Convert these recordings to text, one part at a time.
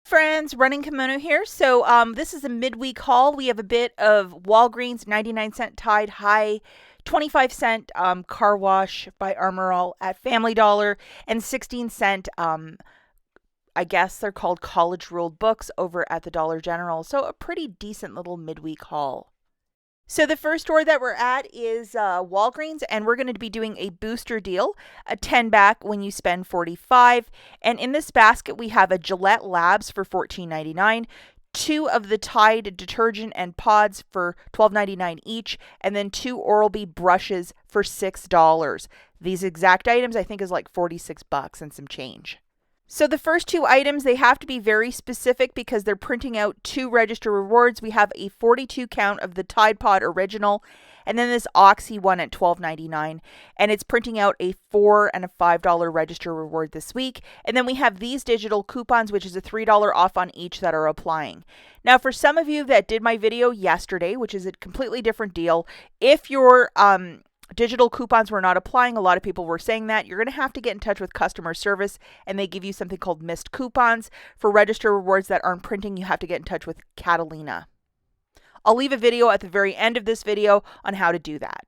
Friends, Running Kimono here. So this is a midweek haul. We have a bit of Walgreens 99-cent Tide High, 25-cent car wash by Armor All at Family Dollar, and 16-cent I guess they're called college ruled books over at the Dollar General. So a pretty decent little midweek haul. So the first store that we're at is Walgreens, and we're going to be doing a booster deal, a 10 back when you spend 45. And in this basket, we have a Gillette Labs for $14.99, two of the Tide detergent and pods for $12.99 each, and then two Oral-B brushes for $6. These exact items I think is like 46 bucks and some change. So the first two items, they have to be very specific because they're printing out two register rewards. We have a 42 count of the Tide Pod Original, and then this Oxy one at $12.99, and it's printing out a $4 and a $5 register reward this week. And then we have these digital coupons, which is a $3 off on each that are applying. Now, for some of you that did my video yesterday, which is a completely different deal, if your digital coupons were not applying, a lot of people were saying that, you're going to have to get in touch with customer service, and they give you something called missed coupons. For register rewards that aren't printing, you have to get in touch with Catalina. I'll leave a video at the very end of this video on how to do that.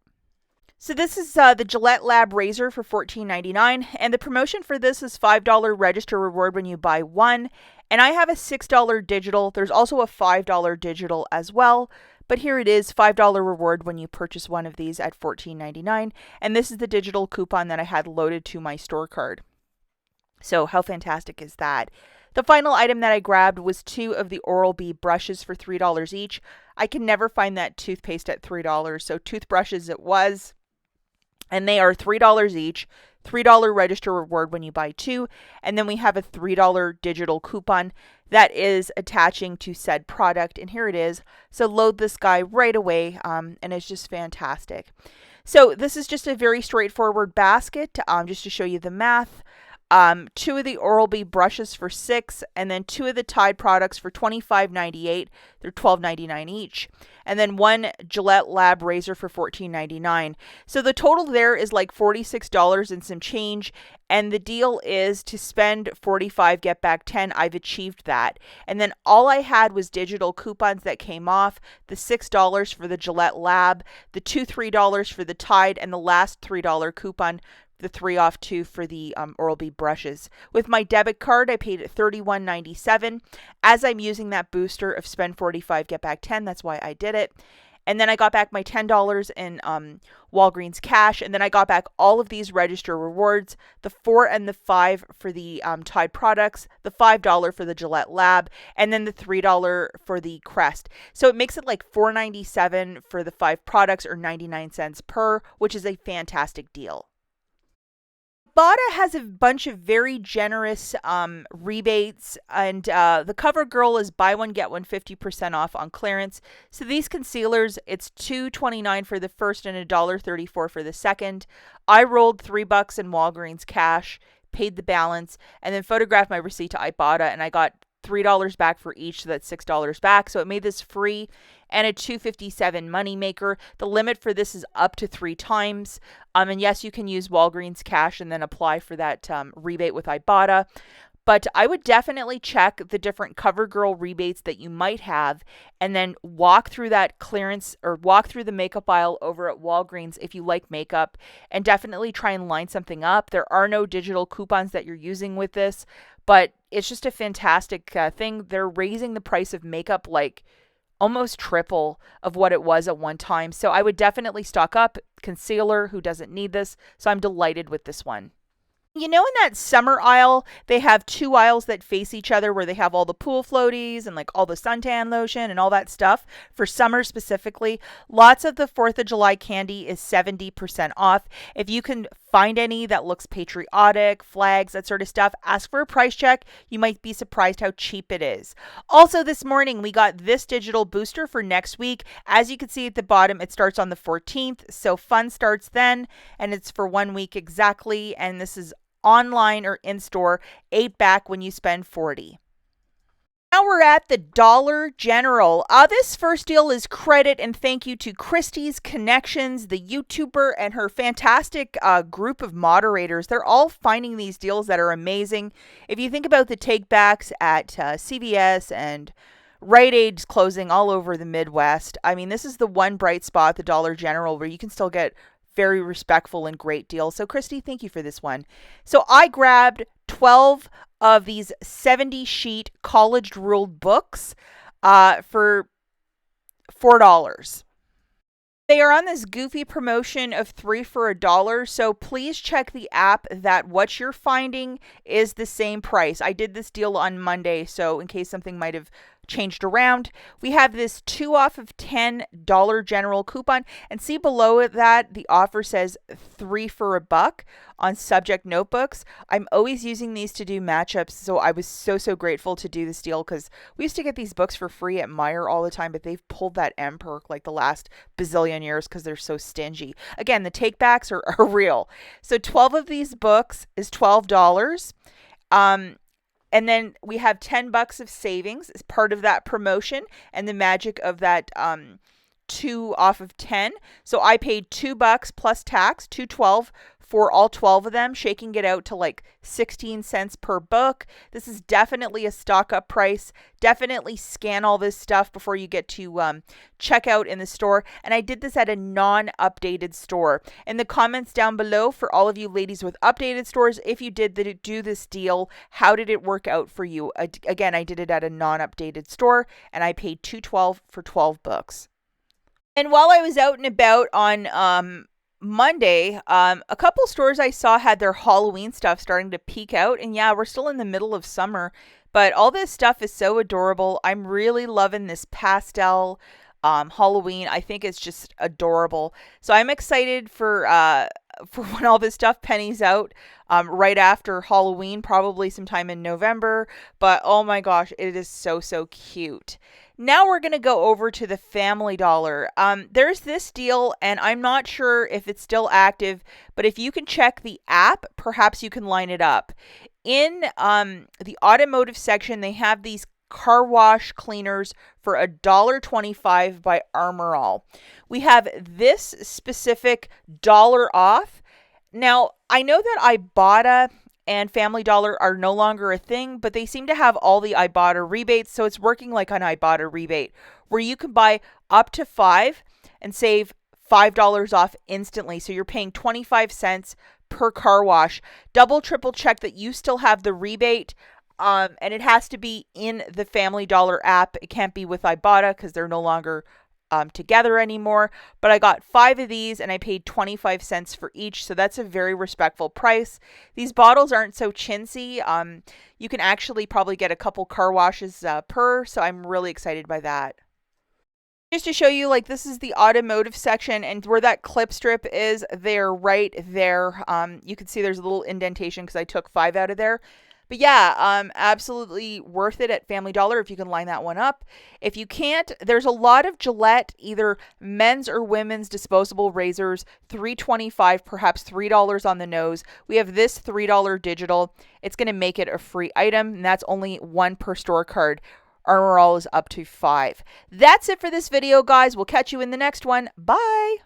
So this is the Gillette Lab Razor for $14.99, and the promotion for this is $5 register reward when you buy one, and I have a $6 digital. There's also a $5 digital as well. But here it is, $5 reward when you purchase one of these at $14.99. And this is the digital coupon that I had loaded to my store card. So how fantastic is that? The final item that I grabbed was two of the Oral-B brushes for $3 each. I can never find that toothpaste at $3, so toothbrushes it was. And they are $3 each, $3 register reward when you buy two, and then we have a $3 digital coupon that is attaching to said product, and here it is. So load this guy right away, and it's just fantastic. So this is just a very straightforward basket, just to show you the math. Two of the Oral-B brushes for $6, and then two of the Tide products for $25.98. They're $12.99 each. And then one Gillette Lab razor for $14.99. So the total there is like $46 and some change. And the deal is to spend 45, get back 10. I've achieved that. And then all I had was digital coupons that came off. The $6 for the Gillette Lab, the two $3 for the Tide, and the last $3 coupon, the 3 off 2 for the Oral-B brushes. With my debit card, I paid $31.97. As I'm using that booster of spend 45, get back 10, that's why I did it. And then I got back my $10 in Walgreens cash, and then I got back all of these register rewards, the 4 and the 5 for the Tide products, the $5 for the Gillette Lab, and then the $3 for the Crest. So it makes it like $4.97 for the 5 products, or 99 cents per, which is a fantastic deal. IBOTTA has a bunch of very generous rebates, and the CoverGirl is buy one, get one 50% off on clearance. So these concealers, it's $2.29 for the first and $1.34 for the second. I rolled $3 in Walgreens cash, paid the balance, and then photographed my receipt to IBOTTA, and I got $3 back for each, so that's $6 back. So it made this free and a $2.57 moneymaker. The limit for this is up to 3 times. And yes, you can use Walgreens cash and then apply for that rebate with IBOTTA. But I would definitely check the different CoverGirl rebates that you might have, and then walk through that clearance or walk through the makeup aisle over at Walgreens if you like makeup, and definitely try and line something up. There are no digital coupons that you're using with this, but it's just a fantastic thing. They're raising the price of makeup like almost triple of what it was at one time. So I would definitely stock up. Concealer, who doesn't need this? So I'm delighted with this one. You know, in that summer aisle, they have 2 aisles that face each other where they have all the pool floaties and like all the suntan lotion and all that stuff for summer specifically. Lots of the 4th of July candy is 70% off. If you can find any that looks patriotic, flags, that sort of stuff, ask for a price check. You might be surprised how cheap it is. Also this morning, we got this digital booster for next week. As you can see at the bottom, it starts on the 14th. So fun starts then, and it's for 1 week exactly. And this is online or in store, 8 back when you spend 40. Now we're at the Dollar General. This first deal is credit and thank you to Christie's Connections, the YouTuber, and her fantastic group of moderators. They're all finding these deals that are amazing. If you think about the takebacks at CVS and Rite Aid's closing all over the Midwest, I mean, this is the one bright spot, the Dollar General, where you can still get very respectful and great deals. So, Christy, thank you for this one. So, I grabbed 12 of these 70-sheet college-ruled books for $4. They are on this goofy promotion of 3 for $1, so please check the app that what you're finding is the same price. I did this deal on Monday, so in case something might have changed around, we have this 2 off of 10 Dollar General coupon, and see below it that the offer says 3 for $1 on subject notebooks. I'm always using these to do matchups, so I was so grateful to do this deal because we used to get these books for free at Meijer all the time, but they've pulled that M perk like the last bazillion years because they're so stingy. Again, the takebacks are real. So 12 of these books is $12. And then we have $10 of savings as part of that promotion and the magic of that 2 off of 10. So I paid $2 plus tax, $2.12 for all 12 of them, shaking it out to like 16 cents per book. This is definitely a stock up price. Definitely scan all this stuff before you get to check out in the store. And I did this at a non-updated store. In the comments down below, for all of you ladies with updated stores, if you did do this deal, how did it work out for you? Again, I did it at a non-updated store, and I paid $2.12 for 12 books. And while I was out and about on Monday, a couple stores I saw had their Halloween stuff starting to peek out. And yeah, we're still in the middle of summer, but all this stuff is so adorable. I'm really loving this pastel Halloween. I think it's just adorable. So I'm excited for when all this stuff pennies out right after Halloween, probably sometime in November. But oh my gosh, it is so cute. Now we're going to go over to the Family Dollar. There's this deal, and I'm not sure if it's still active, but if you can check the app, perhaps you can line it up. In the automotive section, they have these car wash cleaners for $1.25 by Armor All. We have this specific dollar off. Now, I know that IBOTTA and Family Dollar are no longer a thing, but they seem to have all the IBOTTA rebates, so it's working like an IBOTTA rebate, where you can buy up to 5 and save $5 off instantly. So you're paying 25 cents per car wash. Double, triple check that you still have the rebate, and it has to be in the Family Dollar app. It can't be with IBOTTA because they're no longer together anymore. But I got 5 of these and I paid 25 cents for each, so that's a very respectful price. These bottles aren't so chintzy. You can actually probably get a couple car washes per, so I'm really excited by that. Just to show you, like, this is the automotive section, and where that clip strip is, they're right there. You can see there's a little indentation because I took 5 out of there. But yeah, absolutely worth it at Family Dollar if you can line that one up. If you can't, there's a lot of Gillette, either men's or women's disposable razors, $3.25, perhaps $3 on the nose. We have this $3 digital. It's going to make it a free item, and that's only 1 per store card. Armor All is up to 5. That's it for this video, guys. We'll catch you in the next one. Bye!